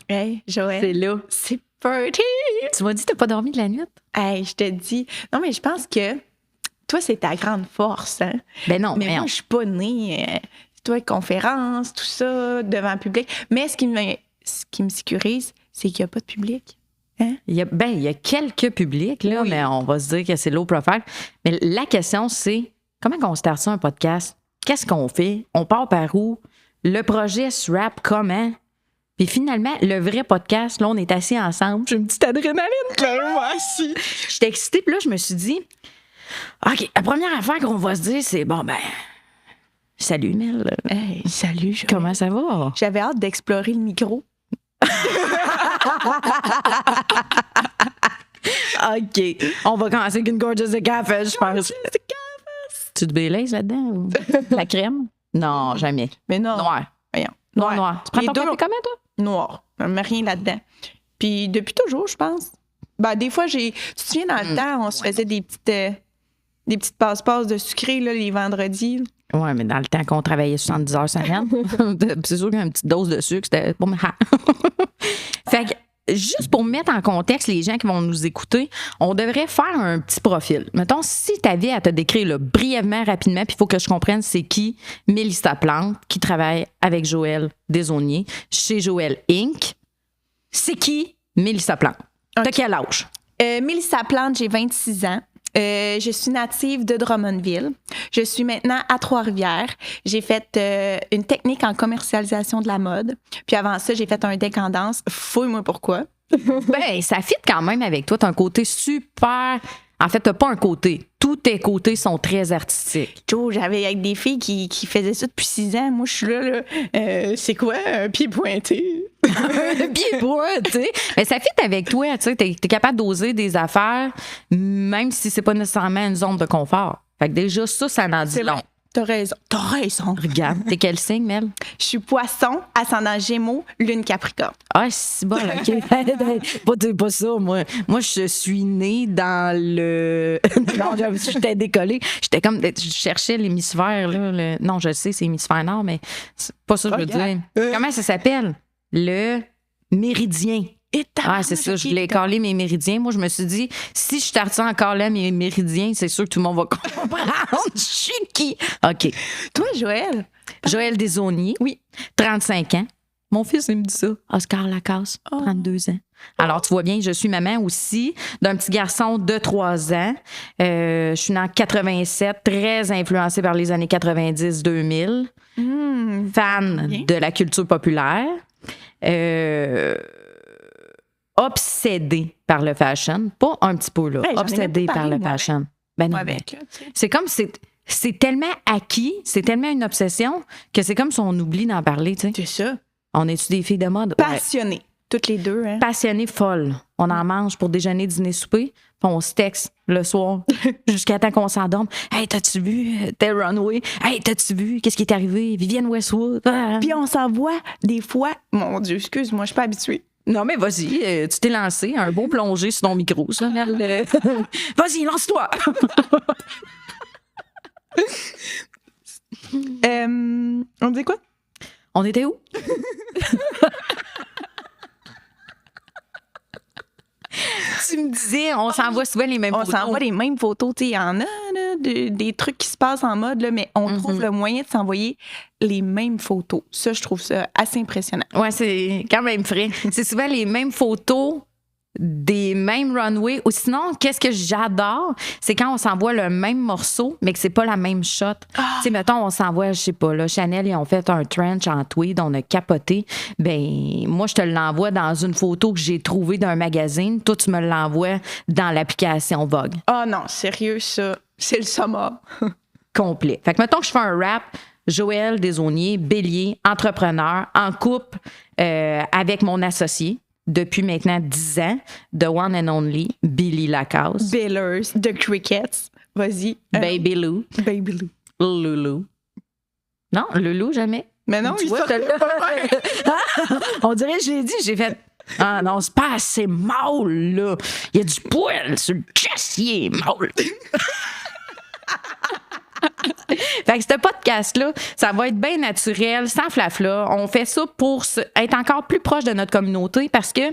Hey, Joël. C'est là. C'est party! Tu m'as dit que t'as pas dormi de la nuit? Hey, je te dis. Non, mais je pense que toi, c'est ta grande force. Hein? Ben non, mais moi, je suis pas née. Toi, conférence, tout ça, devant le public. Mais ce qui me sécurise, c'est qu'il n'y a pas de public. Hein? Il y a quelques publics, là, Oui. mais on va se dire que c'est low profile. Mais la question, c'est comment on starte ça, un podcast? Qu'est-ce qu'on fait? On part par où? Le projet se rappe comment? Puis finalement, le vrai podcast, là, on est assis ensemble. J'ai une petite adrénaline. Moi aussi. J'étais excitée, puis là, je me suis dit, OK, la première affaire qu'on va se dire, c'est, bon, ben, salut, Mel. Hey, salut, Joël. Comment ça va? J'avais hâte d'explorer le micro. OK. On va commencer avec une gorgeous de café, je pense. Tu te baises là-dedans? Ou la crème? Non, jamais. Mais non. Noir. Voyons. Noir. Tu prends Les ton deux- café comment, toi? Noir. Mais rien là-dedans. Puis depuis toujours, je pense. Ben, des fois, tu te souviens, dans le temps, on se faisait des petites passe-passe de sucré là, les vendredis. Oui, mais dans le temps qu'on travaillait 70 heures semaine, c'est sûr qu'une petite dose de sucre, c'était bon. Fait que, juste pour mettre en contexte les gens qui vont nous écouter, on devrait faire un petit profil. Mettons, si tu avais à te décrire là, brièvement, rapidement, puis il faut que je comprenne c'est qui Mélissa Plante, qui travaille avec Joël Desaulniers, chez Joël Inc. C'est qui Mélissa Plante? T'as quel âge? Mélissa Plante, j'ai 26 ans. Je suis native de Drummondville. Je suis maintenant à Trois-Rivières. J'ai fait une technique en commercialisation de la mode. Puis avant ça, j'ai fait un deck en danse. Fouille-moi pourquoi. Ben, ça fit quand même avec toi. T'as un côté super... En fait, t'as pas un côté. Tous tes côtés sont très artistiques. Joe, j'avais avec des filles qui faisaient ça depuis 6 ans. Moi, je suis là. C'est quoi un pied pointé? Le pied point, tu sais. Mais ça fit avec toi, tu sais. T'es capable d'oser des affaires, même si c'est pas nécessairement une zone de confort. Fait que déjà, ça en dit C'est long. vrai. T'as raison. Regarde, t'es quel signe, Mel? Je suis poisson, ascendant Gémeaux, lune Capricorne. Ah, c'est bon, OK. Pas ça, moi. Moi, je suis née dans le... Non, j'étais décollée. J'étais comme... Je cherchais l'hémisphère, là. Non, je sais, c'est l'hémisphère nord, mais c'est pas ça que je veux dire. Comment ça s'appelle? Le méridien. Ah, c'est ça, je voulais caler mes méridiens. Moi, je me suis dit, si je starte ça encore là, mes méridiens, c'est sûr que tout le monde va comprendre. Je suis qui? OK. Toi, Joël? Joël Desaulniers. Oui. 35 ans. Mon fils, il me dit ça. Oscar Lacasse, 32 ans. Alors, tu vois bien, je suis maman aussi d'un petit garçon de 3 ans. Je suis née en 87, très influencée par les années 90-2000. Fan de la culture populaire. Obsédée par le fashion. Pas un petit peu, là. Ouais, j'en ai obsédée même pas par parlé, le moi, fashion. Ben non, Avec, ben, là, tu sais. c'est comme... C'est tellement acquis, c'est tellement une obsession que c'est comme si on oublie d'en parler, tu sais. C'est ça. On est-tu des filles de mode? Ouais. Passionnées. Toutes les deux, hein? Passionnées folles. On en mange pour déjeuner, dîner, souper, puis on se texte le soir jusqu'à temps qu'on s'endorme. Hey, t'as-tu vu tel runway? Hey, t'as-tu vu qu'est-ce qui est arrivé? Vivienne Westwood. Ah. Puis on s'envoie des fois... Mon Dieu, excuse-moi, je suis pas habituée. Non, mais vas-y, tu t'es lancé. Un beau plongé sur ton micro, ça. Vas-y, lance-toi. On dit quoi? On était où? Tu me disais, on s'envoie souvent les mêmes On photos. s'envoie les mêmes photos. Tu sais, il y en a là, des trucs qui se passent en mode, là, mais on trouve le moyen de s'envoyer les mêmes photos. Ça, je trouve ça assez impressionnant. Ouais, c'est quand même frais. C'est souvent les mêmes photos des mêmes runways. Ou sinon, qu'est-ce que j'adore, c'est quand on s'envoie le même morceau, mais que c'est pas la même shot. Tu sais, mettons, on s'envoie, je sais pas, là, Chanel, ils ont fait un trench en tweed, on a capoté. Ben, moi, je te l'envoie dans une photo que j'ai trouvée d'un magazine. Toi, tu me l'envoies dans l'application Vogue. Ah non, sérieux, ça, c'est le summum. Complet. Fait que mettons que je fais un rap, Joël Desaulniers, bélier, entrepreneur, en couple avec mon associé depuis maintenant 10 ans, the one and only Billy Lacasse. Billers, The Crickets. Vas-y. Baby Lou. Baby Lou. Loulou. Non, Loulou, jamais. Mais non, Tu il vois, sort t'as- On dirait que j'ai fait... Ah non, c'est pas assez mâle, là. Il y a du poil sur le chest, il est mâle. Fait que ce podcast-là, ça va être bien naturel, sans flafla. On fait ça pour être encore plus proche de notre communauté parce que,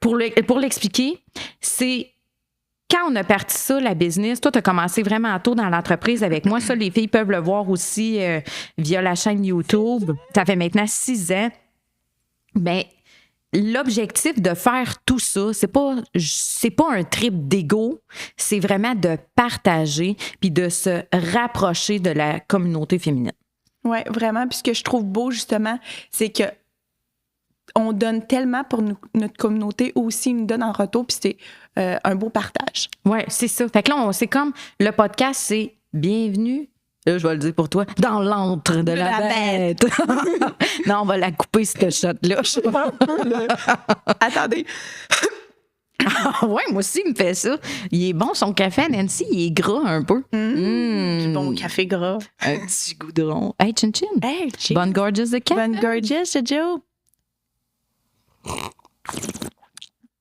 pour l'expliquer, c'est quand on a parti ça, la business, toi, tu as commencé vraiment tôt dans l'entreprise avec moi. Ça, les filles peuvent le voir aussi via la chaîne YouTube. Ça fait maintenant 6 ans. Bien, l'objectif de faire tout ça, c'est pas un trip d'ego, c'est vraiment de partager puis de se rapprocher de la communauté féminine. Oui, vraiment. Puis ce que je trouve beau, justement, c'est que on donne tellement pour notre communauté, aussi ils nous donnent en retour, puis c'est un beau partage. Oui, c'est ça. Fait que là, c'est comme le podcast, c'est bienvenue. Là, je vais le dire pour toi, dans l'antre de la bête. Non, on va la couper, cette shot-là. Attendez. Ah ouais, moi aussi, il me fait ça. Il est bon, son café, Nancy, il est gras un peu. Du bon café gras. Un petit goudron. Hey, chin-chin. Hey, Bonne gorgeous de café. Bonne gorgeous, Joe.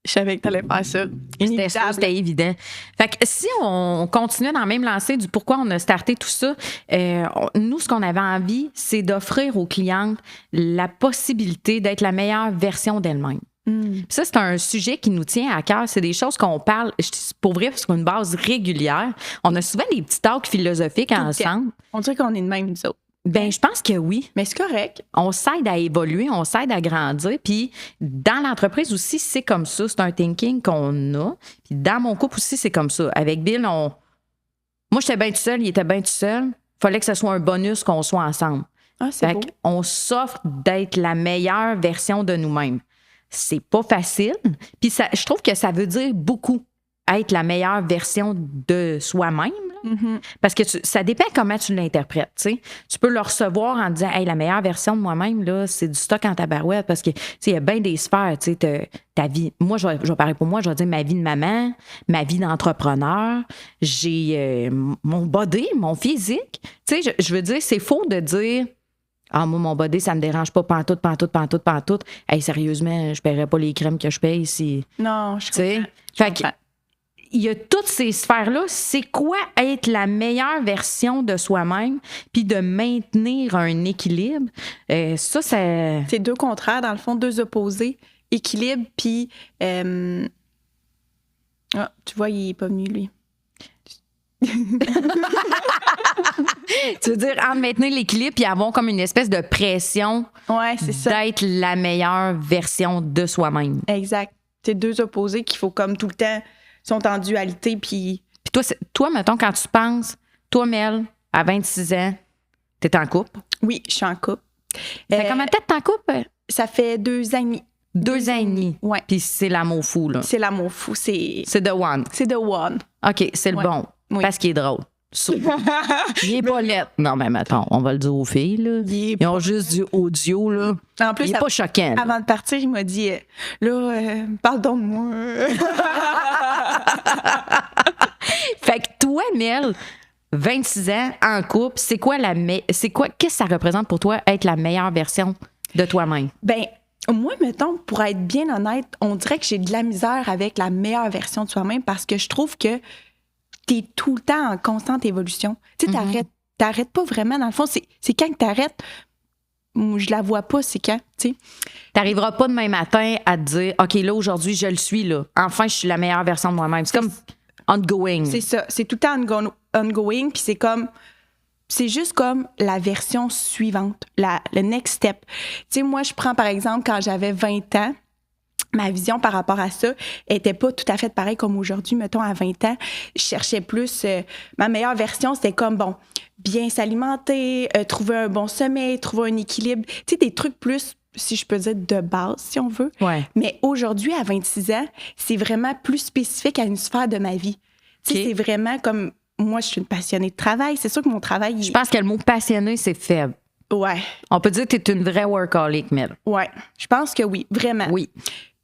Je savais que t'allais faire ça. C'était évident. Fait que si on continuait dans la même lancée du pourquoi on a starté tout ça, nous, ce qu'on avait envie, c'est d'offrir aux clientes la possibilité d'être la meilleure version d'elles-mêmes. Puis ça, c'est un sujet qui nous tient à cœur. C'est des choses qu'on parle, pour vrai, sur une base régulière. On a souvent des petits talks philosophiques ensemble. On dirait qu'on est de même, nous autres. Ben, je pense que oui. Mais c'est correct. On s'aide à évoluer, on s'aide à grandir. Puis dans l'entreprise aussi, c'est comme ça. C'est un thinking qu'on a. Puis dans mon couple aussi, c'est comme ça. Avec Bill, moi, j'étais bien tout seul, il était bien tout seul. Il fallait que ce soit un bonus qu'on soit ensemble. Ah, c'est beau. On s'offre d'être la meilleure version de nous-mêmes. C'est pas facile. Puis je trouve que ça veut dire beaucoup, être la meilleure version de soi-même. Parce que ça dépend comment tu l'interprètes. T'sais. Tu peux le recevoir en disant hey, la meilleure version de moi-même, là, c'est du stock en tabarouette parce que il y a bien des sphères. Ta vie. Moi, je vais parler pour moi, je vais dire ma vie de maman, ma vie d'entrepreneur, j'ai mon body, mon physique. Je veux dire, c'est faux de dire ah, moi, mon body, ça me dérange pas pantoute. Hey, sérieusement, je paierais pas les crèmes que je paye si. Non, je comprends. Fait que, il y a toutes ces sphères-là. C'est quoi être la meilleure version de soi-même puis de maintenir un équilibre? Ça, c'est... C'est deux contraires, dans le fond, deux opposés. Équilibre, puis... Ah, tu vois, il est pas venu, lui. Tu veux dire, en maintenir l'équilibre puis avoir comme une espèce de pression c'est ça. d'être la meilleure version de soi-même. Exact. C'est deux opposés qu'il faut comme tout le temps... sont en dualité, puis... Puis toi, mettons, quand tu penses, toi, Mel, à 26 ans, t'es en couple? Oui, je suis en couple. Ça fait combien de temps que t'es en couple? Ça fait 2 ans et demi. 2 ans et demi? Oui. Puis c'est l'amour fou, là? C'est l'amour fou, c'est... C'est the one? C'est the one. OK, c'est le bon. Oui. Parce qu'il est drôle. Il est pas laid. Non, mais attends, on va le dire aux filles, là. Ils ont juste du audio, là. En plus, il est pas choquant. Avant de partir, il m'a dit parle donc de moi. Fait que toi, Mel, 26 ans, en couple, qu'est-ce que ça représente pour toi être la meilleure version de toi-même? Ben, moi, mettons, pour être bien honnête, on dirait que j'ai de la misère avec la meilleure version de soi-même parce que je trouve que t'es tout le temps en constante évolution. Tu sais, t'arrêtes pas vraiment. Dans le fond, c'est quand que t'arrêtes, je la vois pas, c'est quand, tu sais. T'arriveras pas demain matin à te dire, OK, là, aujourd'hui, je le suis, là. Enfin, je suis la meilleure version de moi-même. C'est comme ongoing. C'est ça. C'est tout le temps ongoing, puis c'est juste comme la version suivante, le next step. Tu sais, moi, je prends, par exemple, quand j'avais 20 ans, ma vision par rapport à ça était pas tout à fait pareil comme aujourd'hui. Mettons, à 20 ans, je cherchais plus... ma meilleure version, c'était comme, bon, bien s'alimenter, trouver un bon sommeil, trouver un équilibre. Tu sais, des trucs plus, si je peux dire, de base, si on veut. Ouais. Mais aujourd'hui, à 26 ans, c'est vraiment plus spécifique à une sphère de ma vie. Tu sais, c'est vraiment comme... Moi, je suis une passionnée de travail. C'est sûr que mon travail... Je pense que le mot passionné, c'est faible. Ouais. On peut dire que t'es une vraie workaholic, Mel. Ouais. Je pense que oui, vraiment. Oui.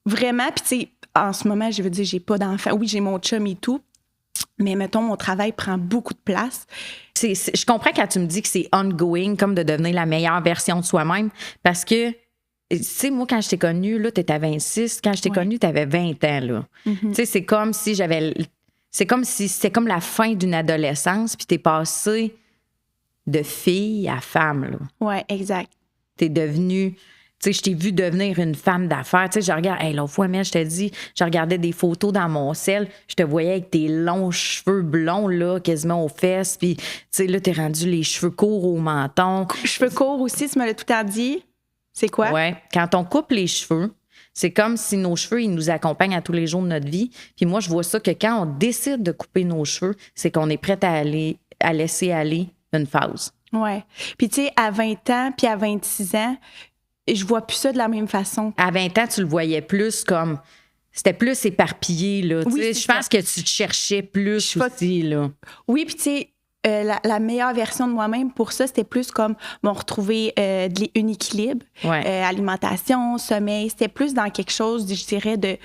Vraiment, puis tu sais, en ce moment, je veux dire, j'ai pas d'enfant. Oui, j'ai mon chum et tout, mais mettons, mon travail prend beaucoup de place. Je comprends quand tu me dis que c'est ongoing, comme de devenir la meilleure version de soi-même, parce que, tu sais, moi, quand je t'ai connue, là, t'étais à 26, quand je t'ai connue, t'avais 20 ans, là. Tu sais, c'est comme si j'avais... c'est comme si c'était comme la fin d'une adolescence, puis t'es passé de fille à femme, là. Ouais, exact. T'es devenue... Tu sais, je t'ai vu devenir une femme d'affaires. Tu sais, je regarde... Hey, l'autre fois, mais je t'ai dit, je regardais des photos dans mon cell, je te voyais avec tes longs cheveux blonds, là, quasiment aux fesses, puis, tu sais, là, t'es rendu les cheveux courts au menton. Cheveux courts aussi, tu me l'as tout à dit. C'est quoi? Ouais. Quand on coupe les cheveux, c'est comme si nos cheveux, ils nous accompagnent à tous les jours de notre vie. Puis moi, je vois ça que quand on décide de couper nos cheveux, c'est qu'on est prêt à laisser aller une phase. Ouais. Puis, tu sais, à 20 ans, puis à 26 ans, je vois plus ça de la même façon. À 20 ans, tu le voyais plus comme... C'était plus éparpillé, là. Oui, Tu sais, c'est je pense que tu te cherchais plus aussi, là. Oui, puis tu sais, la meilleure version de moi-même pour ça, c'était plus comme retrouver un équilibre, Ouais. alimentation, sommeil. C'était plus dans quelque chose, je dirais, de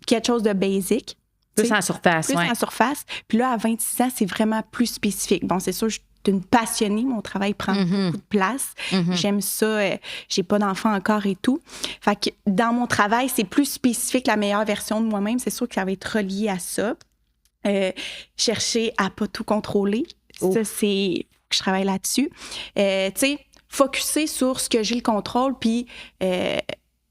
quelque chose de basic. Plus tu sais, en surface, Plus ouais. en surface. Puis là, à 26 ans, c'est vraiment plus spécifique. Bon, c'est sûr, je suis une passionnée. Mon travail prend beaucoup de place. J'aime ça. J'ai pas d'enfant encore et tout. Fait que dans mon travail, c'est plus spécifique, la meilleure version de moi-même. C'est sûr que ça va être relié à ça. Chercher à pas tout contrôler. Oh. Ça, c'est... Je travaille là-dessus. Tu sais, focusser sur ce que j'ai le contrôle, puis...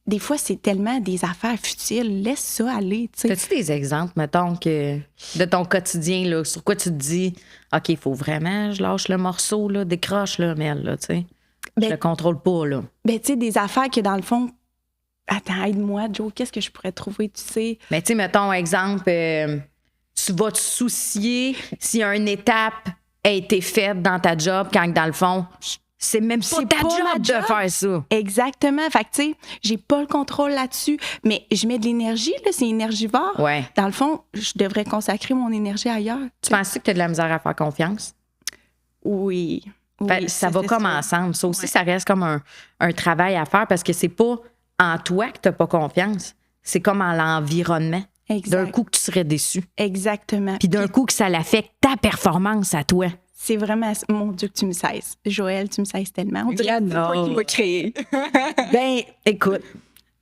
des fois, c'est tellement des affaires futiles. Laisse ça aller, tu sais. T'as-tu des exemples, mettons, de ton quotidien, là, sur quoi tu te dis, OK, il faut vraiment, je lâche le morceau, là, décroche, là, Mel, là, tu sais. Je le contrôle pas, là. Ben, tu sais, des affaires que, dans le fond... Attends, aide-moi, Joe, qu'est-ce que je pourrais trouver, tu sais? Mais tu sais, mettons, exemple, tu vas te soucier si une étape a été faite dans ta job quand, dans le fond, c'est même pas ta job de faire ça. Exactement. Fait que, tu sais, j'ai pas le contrôle là-dessus, mais je mets de l'énergie, là, c'est énergivore. Ouais. Dans le fond, je devrais consacrer mon énergie ailleurs. Tu penses que tu as de la misère à faire confiance? Oui. Fait, Oui, ça va comme sûr. ensemble. Ça aussi, Ouais. ça reste comme un travail à faire parce que c'est pas en toi que t'as pas confiance. C'est comme en l'environnement. Exact. D'un coup que tu serais déçu. Exactement. Puis d'un coup que ça l'affecte ta performance à toi. C'est vraiment... Mon Dieu, que tu me cesses. Joël, tu me cesses tellement. On dirait que c'est toi qui m'as créé. Ben, écoute,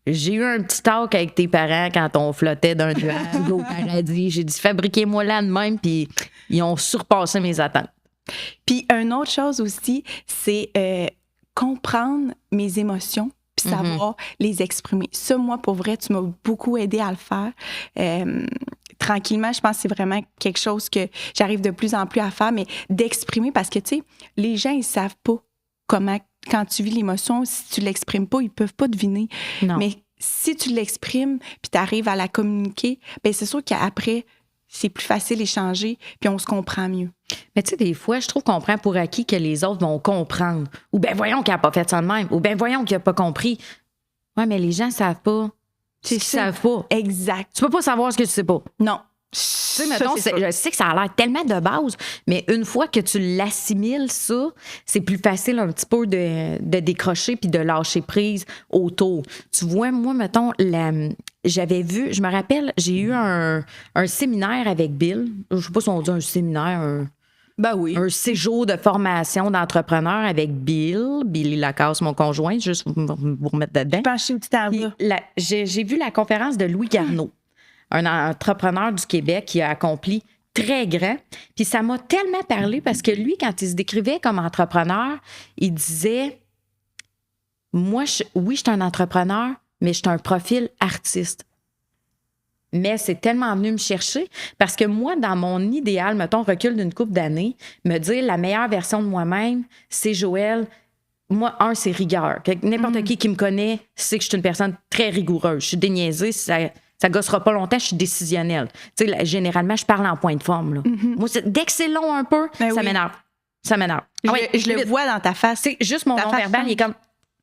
j'ai eu un petit talk avec tes parents quand on flottait d'un nuage au paradis. J'ai dit, fabriquez-moi là de même, puis ils ont surpassé mes attentes. Puis, une autre chose aussi, c'est comprendre mes émotions puis savoir les exprimer. Ça, moi, pour vrai, tu m'as beaucoup aidé à le faire. Tranquillement, je pense que c'est vraiment quelque chose que j'arrive de plus en plus à faire, mais d'exprimer parce que, tu sais, les gens, ils savent pas comment, quand tu vis l'émotion, si tu l'exprimes pas, ils peuvent pas deviner. Non. Mais si tu l'exprimes puis tu arrives à la communiquer, bien, c'est sûr qu'après, c'est plus facile d'échanger puis on se comprend mieux. Mais tu sais, des fois, je trouve qu'on prend pour acquis que les autres vont comprendre. Ou bien voyons qu'il n'a pas fait ça de même. Ou bien voyons qu'il n'a pas compris. Ouais, mais les gens ne savent pas. Ils savent pas. Exact. Tu peux pas savoir ce que tu sais pas. Non. Tu sais, mettons, je sais que ça a l'air tellement de base, mais une fois que tu l'assimiles, ça, c'est plus facile un petit peu de décrocher puis de lâcher prise autour. Tu vois, moi, mettons, j'avais vu, je me rappelle, j'ai eu un séminaire avec Bill. Je sais pas si on dit un séminaire, Ben oui. un séjour de formation d'entrepreneur avec Billy Lacasse, mon conjoint, juste vous remettre dedans. Pencher où tu t'en Puis vas. j'ai vu la conférence de Louis Garneau, un entrepreneur du Québec qui a accompli très grand. Puis ça m'a tellement parlé parce que lui, quand il se décrivait comme entrepreneur, il disait, moi, oui, je suis un entrepreneur, mais je suis un profil artiste. Mais c'est tellement venu me chercher parce que moi, dans mon idéal, mettons, recul d'une couple d'années, me dire la meilleure version de moi-même, c'est Joël. Moi, c'est rigueur. N'importe qui me connaît sait que je suis une personne très rigoureuse. Je suis déniaisée, ça gossera pas longtemps, je suis décisionnelle. Tu sais, généralement, je parle en point de forme. Là. Moi, dès que c'est long un peu, Ben ça oui. m'énerve. Ça m'énerve. Je, Ah ouais, je le vois dans ta face. c'est juste mon Ta non-verbal, façon. il est comme,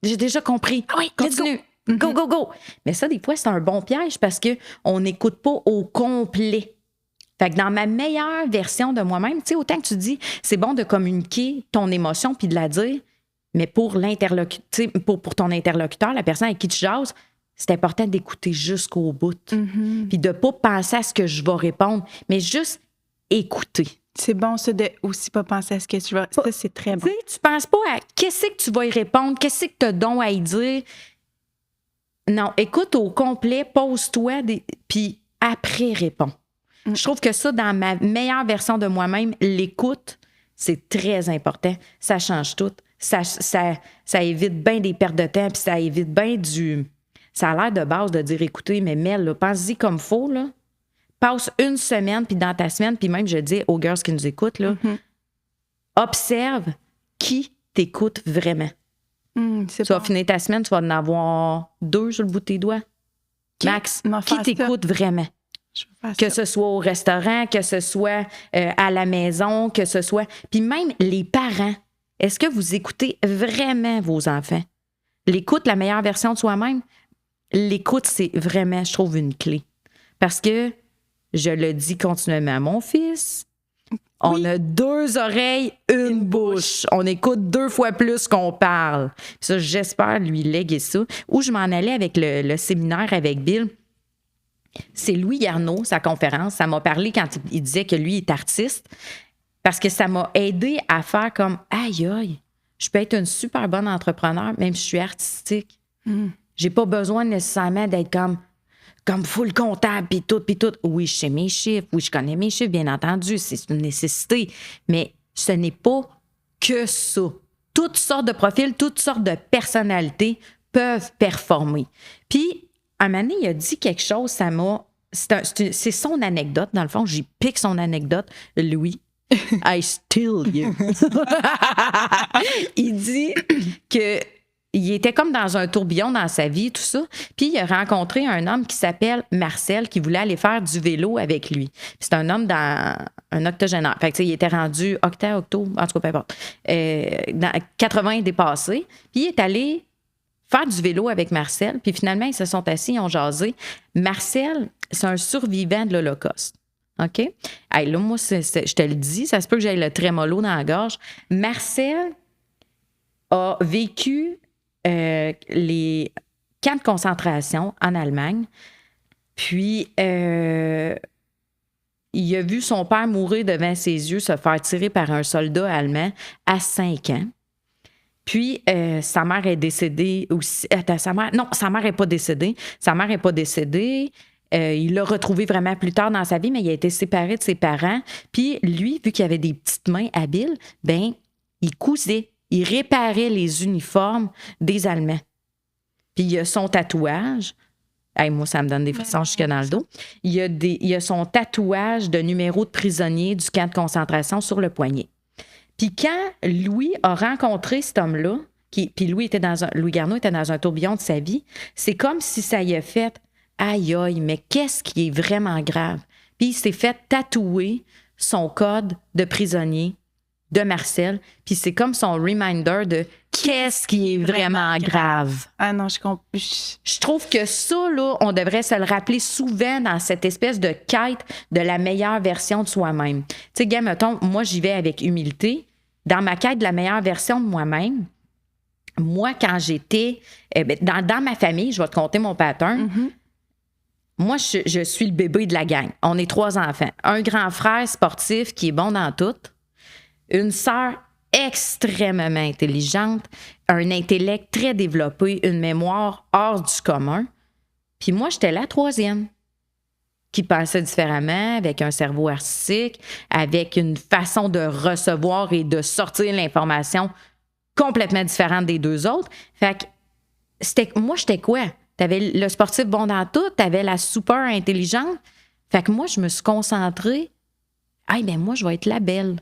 j'ai déjà compris. Ah oui, let's continue. Go, go, go. Mais ça, des fois, c'est un bon piège parce qu'on n'écoute pas au complet. Fait que dans ma meilleure version de moi-même, tu sais, autant que tu dis, c'est bon de communiquer ton émotion puis de la dire, mais pour pour ton interlocuteur, la personne avec qui tu jases, c'est important d'écouter jusqu'au bout. Puis de pas penser à ce que je vais répondre, mais juste écouter. C'est bon, ça, de aussi pas penser à ce que tu vas. Ça, c'est très bon. Tu sais, tu penses pas à qu'est-ce que tu vas y répondre, qu'est-ce que tu as donc à y dire. Non, écoute au complet, pose-toi, puis après réponds. Je trouve que ça, dans ma meilleure version de moi-même, l'écoute, c'est très important. Ça change tout. Ça évite bien des pertes de temps, puis ça évite bien du... Ça a l'air de base de dire, écoutez, mais Mel, là, pense-y comme faut, là. Passe une semaine, puis dans ta semaine, puis même, je dis aux girls qui nous écoutent, là, observe qui t'écoute vraiment. Tu vas finir ta semaine, tu vas en avoir 2 sur le bout de tes doigts. Max, qui t'écoute vraiment? Que ce soit au restaurant, que ce soit à la maison, que ce soit... Puis même les parents, est-ce que vous écoutez vraiment vos enfants? L'écoute, la meilleure version de soi-même, l'écoute, c'est vraiment, je trouve, une clé. Parce que, je le dis continuellement à mon fils, on a 2 oreilles, une bouche. On écoute 2 fois plus qu'on parle. Puis ça, j'espère lui léguer ça. Où je m'en allais avec le séminaire avec Bill, c'est Louis Garneau, sa conférence. Ça m'a parlé quand il disait que lui est artiste, parce que ça m'a aidé à faire comme aïe, aïe, je peux être une super bonne entrepreneur, même si je suis artistique. J'ai pas besoin nécessairement d'être comme full comptable, puis tout. Oui, je sais mes chiffres, oui, je connais mes chiffres, bien entendu, c'est une nécessité, mais ce n'est pas que ça. Toutes sortes de profils, toutes sortes de personnalités peuvent performer. Puis, un moment donné, il a dit quelque chose, ça m'a... C'est son anecdote, dans le fond. J'y pique son anecdote. Louis, I steal you. Il dit que il était comme dans un tourbillon dans sa vie, tout ça. Puis il a rencontré un homme qui s'appelle Marcel, qui voulait aller faire du vélo avec lui. C'est un homme dans un octogénaire. Fait que, il était rendu octo, en tout cas, peu importe. Dans 80 dépassés. Puis il est allé faire du vélo avec Marcel, puis finalement, ils se sont assis, ils ont jasé. Marcel, c'est un survivant de l'Holocauste. OK? Hey, là, moi, je te le dis, ça se peut que j'aille le trémolo dans la gorge. Marcel a vécu les camps de concentration en Allemagne, puis il a vu son père mourir devant ses yeux, se faire tirer par un soldat allemand à 5 ans. Puis, sa mère est décédée aussi. Attends, sa mère n'est pas décédée. Il l'a retrouvé vraiment plus tard dans sa vie, mais il a été séparé de ses parents. Puis, lui, vu qu'il avait des petites mains habiles, ben, il cousait. Il réparait les uniformes des Allemands. Puis, il a son tatouage. Hey, moi, ça me donne des frissons jusque dans le dos. Il a son tatouage de numéro de prisonnier du camp de concentration sur le poignet. Puis quand Louis a rencontré cet homme-là, puis Louis Garneau était dans un tourbillon de sa vie, c'est comme si ça y a fait « Aïe, aïe, mais qu'est-ce qui est vraiment grave? » Puis il s'est fait tatouer son code de prisonnier de Marcel, puis c'est comme son reminder de qu'est-ce qui est vraiment grave. Ah non, Je trouve que ça, là, on devrait se le rappeler souvent dans cette espèce de quête de la meilleure version de soi-même. Tu sais, gars, mettons, moi, j'y vais avec humilité. Dans ma quête de la meilleure version de moi-même, moi, quand j'étais... dans ma famille, je vais te conter mon pattern. Moi, je suis le bébé de la gang. On est 3 enfants. Un grand frère sportif qui est bon dans tout. Une sœur extrêmement intelligente, un intellect très développé, une mémoire hors du commun. Puis moi, j'étais la 3e, qui pensait différemment, avec un cerveau artistique, avec une façon de recevoir et de sortir l'information complètement différente des 2 autres. Fait que moi, j'étais quoi? T'avais le sportif bon dans tout, t'avais la super intelligente. Fait que moi, je me suis concentrée. Ah, ben moi, je vais être la belle.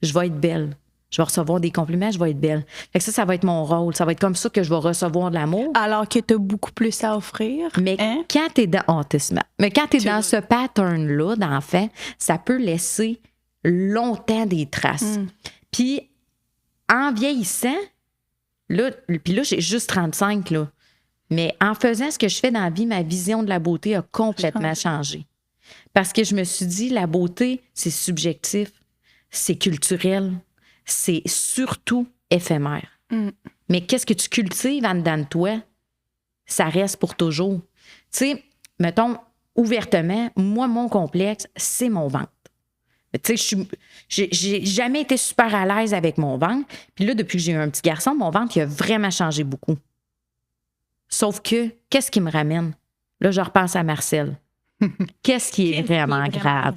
Je vais être belle. Je vais recevoir des compliments, je vais être belle. Fait que ça va être mon rôle. Ça va être comme ça que je vais recevoir de l'amour. Alors que tu as beaucoup plus à offrir. Mais quand tu es dans... Oh, t'es smart. Mais quand tu es dans ce pattern-là, d'enfant, ça peut laisser longtemps des traces. Puis, en vieillissant, là, j'ai juste 35, là. Mais en faisant ce que je fais dans la vie, ma vision de la beauté a complètement changé. Parce que je me suis dit, la beauté, c'est subjectif. C'est culturel, c'est surtout éphémère. Mais qu'est-ce que tu cultives en dedans de toi, ça reste pour toujours. Tu sais, mettons, ouvertement, moi, mon complexe, c'est mon ventre. Tu sais, j'ai jamais été super à l'aise avec mon ventre. Puis là, depuis que j'ai eu un petit garçon, mon ventre, il a vraiment changé beaucoup. Sauf que, qu'est-ce qui me ramène? Là, je repense à Marcel. Qu'est-ce qui est vraiment grave?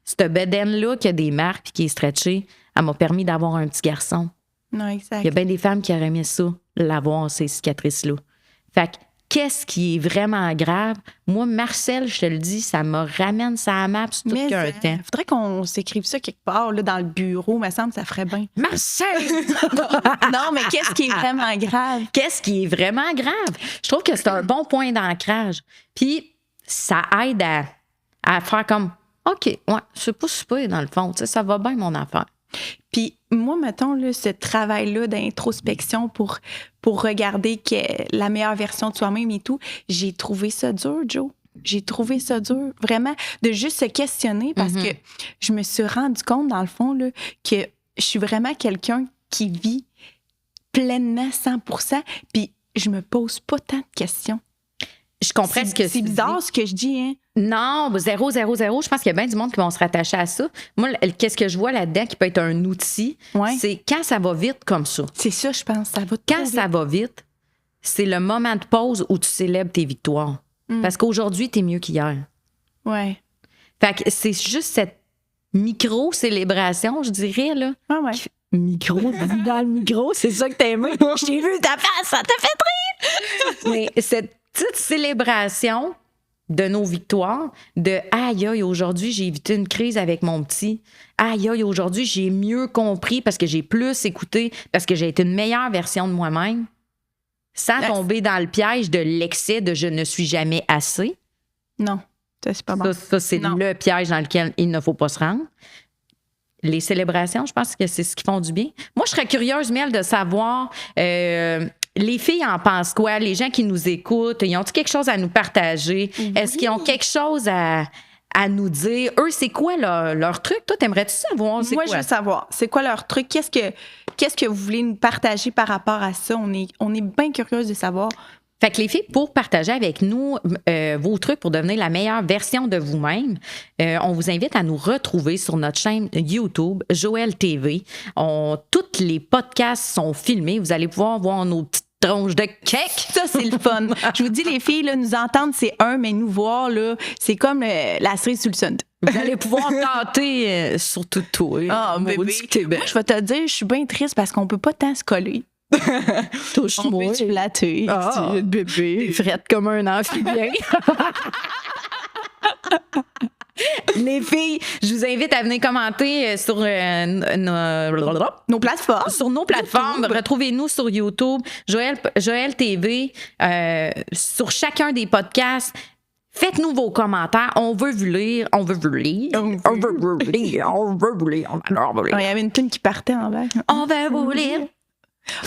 Cette bedaine-là qui a des marques puis qui est stretchée, elle m'a permis d'avoir un petit garçon. Non, exact. Il y a bien des femmes qui auraient aimé ça, l'avoir, ces cicatrices-là. Fait que, qu'est-ce qui est vraiment grave? Moi, Marcel, je te le dis, ça me ramène ça map tout Mais qu'un temps. faudrait qu'on s'écrive ça quelque part là, dans le bureau, me semble, ça ferait bien. Marcel! Non, mais qu'est-ce qui est vraiment grave? Qu'est-ce qui est vraiment grave? Je trouve que c'est un bon point d'ancrage. Puis, ça aide à faire comme, OK, ouais, c'est pas super dans le fond, tu sais, ça va bien mon affaire. Puis moi, mettons, là, ce travail-là d'introspection pour regarder la meilleure version de soi-même et tout, j'ai trouvé ça dur, Jo. J'ai trouvé ça dur, vraiment, de juste se questionner parce que je me suis rendu compte, dans le fond, là, que je suis vraiment quelqu'un qui vit pleinement 100%, puis je me pose pas tant de questions. Je comprends ce que c'est bizarre ce que je dis, hein? Non, 0, 0, 0. Je pense qu'il y a bien du monde qui vont se rattacher à ça. Moi, qu'est-ce que je vois là-dedans qui peut être un outil, c'est quand ça va vite comme ça. C'est ça, je pense. Ça va Quand ça va vite, c'est le moment de pause où tu célèbres tes victoires. Parce qu'aujourd'hui, t'es mieux qu'hier. Ouais. Fait que c'est juste cette micro-célébration, je dirais, là. Ouais. Micro, dans le micro, c'est ça que t'aimais. Je t'ai vu ta face, ça t'a fait rire! Mais cette petite célébration de nos victoires, de aïe, aïe, aujourd'hui, j'ai évité une crise avec mon petit. Aïe, aïe, aujourd'hui, j'ai mieux compris parce que j'ai plus écouté, parce que j'ai été une meilleure version de moi-même, sans tomber dans le piège de l'excès de je ne suis jamais assez. Non, ça, c'est pas bon. Ça c'est le piège dans lequel il ne faut pas se rendre. Les célébrations, je pense que c'est ce qui font du bien. Moi, je serais curieuse, Mel, de savoir, les filles en pensent quoi? Les gens qui nous écoutent, ils ont-ils quelque chose à nous partager? Oui. Est-ce qu'ils ont quelque chose à nous dire? Eux, c'est quoi leur truc? Toi, t'aimerais-tu savoir? Moi, je veux savoir. C'est quoi leur truc? Qu'est-ce que vous voulez nous partager par rapport à ça? On est bien curieuse de savoir. Fait que les filles, pour partager avec nous vos trucs pour devenir la meilleure version de vous-même, on vous invite à nous retrouver sur notre chaîne YouTube, Joël TV. Tous les podcasts sont filmés. Vous allez pouvoir voir nos petites tronches de cake. Ça, c'est le fun. Je vous dis, les filles, là, nous entendre, c'est un, mais nous voir, là, c'est comme la cerise sur le sun. Vous allez pouvoir tenter surtout toi. Ah, bébé. Moi, je vais te dire, je suis bien triste parce qu'on peut pas tant se coller. Touche-moi. On peut te flatter. Bébé. T'es frette comme un amphibien. Les filles, je vous invite à venir commenter sur nos plateformes. Sur nos plateformes. Retrouvez-nous sur YouTube, Joël TV, sur chacun des podcasts. Faites-nous vos commentaires. On veut vous lire. On veut vous lire. On veut vous lire. On veut vous lire. Il y avait une tune qui partait en bas. On veut vous lire.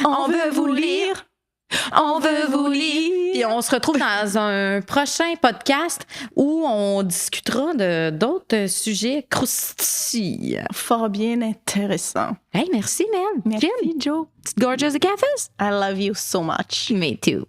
On veut vous lire. On veut vous lire. Puis on se retrouve dans un prochain podcast où on discutera d'autres sujets croustillants. Fort bien intéressant. Hey, merci, Mel. Merci, Jo. Petite gorgeous de cafés. I love you so much. Me too.